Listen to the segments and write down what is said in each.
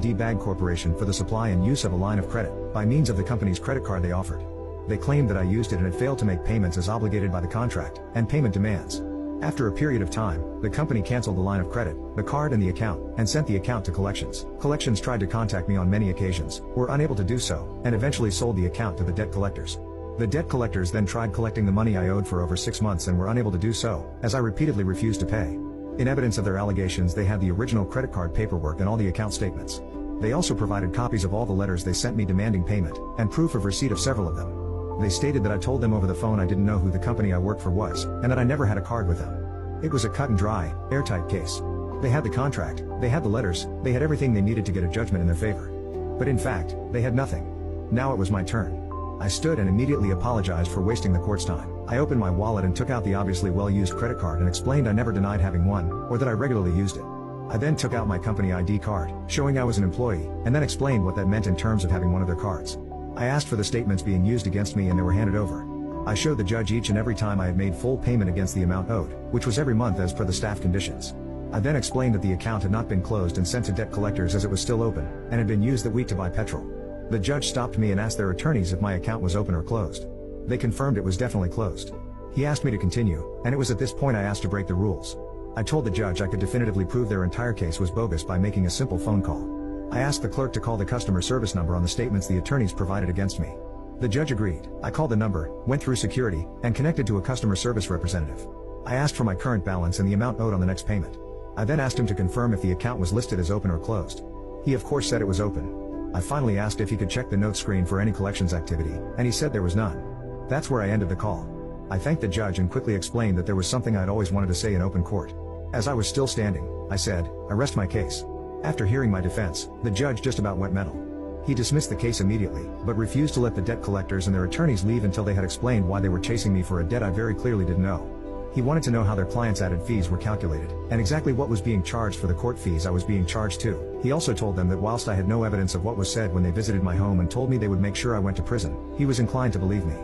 Bag Corporation for the supply and use of a line of credit, by means of the company's credit card they offered. They claimed that I used it and had failed to make payments as obligated by the contract, and payment demands. After a period of time, the company canceled the line of credit, the card and the account, and sent the account to collections. Collections tried to contact me on many occasions, were unable to do so, and eventually sold the account to the debt collectors. The debt collectors then tried collecting the money I owed for over 6 months and were unable to do so, as I repeatedly refused to pay. In evidence of their allegations, they had the original credit card paperwork and all the account statements. They also provided copies of all the letters they sent me demanding payment, and proof of receipt of several of them. They stated that I told them over the phone I didn't know who the company I worked for was, and that I never had a card with them. It was a cut and dry, airtight case. They had the contract, they had the letters, they had everything they needed to get a judgment in their favor. But in fact, they had nothing. Now it was my turn. I stood and immediately apologized for wasting the court's time. I opened my wallet and took out the obviously well-used credit card and explained I never denied having one, or that I regularly used it. I then took out my company ID card, showing I was an employee, and then explained what that meant in terms of having one of their cards. I asked for the statements being used against me and they were handed over. I showed the judge each and every time I had made full payment against the amount owed, which was every month as per the staff conditions. I then explained that the account had not been closed and sent to debt collectors as it was still open, and had been used that week to buy petrol. The judge stopped me and asked their attorneys if my account was open or closed. They confirmed it was definitely closed. He asked me to continue, and it was at this point I asked to break the rules. I told the judge I could definitively prove their entire case was bogus by making a simple phone call. I asked the clerk to call the customer service number on the statements the attorneys provided against me. The judge agreed. I called the number, went through security, and connected to a customer service representative. I asked for my current balance and the amount owed on the next payment. I then asked him to confirm if the account was listed as open or closed. He of course said it was open. I finally asked if he could check the note screen for any collections activity, and he said there was none. That's where I ended the call. I thanked the judge and quickly explained that there was something I'd always wanted to say in open court. As I was still standing, I said, "I rest my case." After hearing my defense, the judge just about went mental. He dismissed the case immediately, but refused to let the debt collectors and their attorneys leave until they had explained why they were chasing me for a debt I very clearly didn't know. He wanted to know how their clients' added fees were calculated, and exactly what was being charged for the court fees I was being charged too. He also told them that whilst I had no evidence of what was said when they visited my home and told me they would make sure I went to prison, he was inclined to believe me.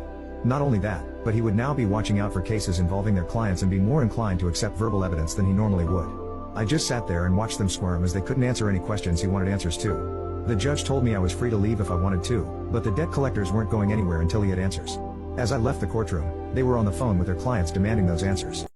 Not only that, but he would now be watching out for cases involving their clients and be more inclined to accept verbal evidence than he normally would. I just sat there and watched them squirm as they couldn't answer any questions he wanted answers to. The judge told me I was free to leave if I wanted to, but the debt collectors weren't going anywhere until he had answers. As I left the courtroom, they were on the phone with their clients demanding those answers.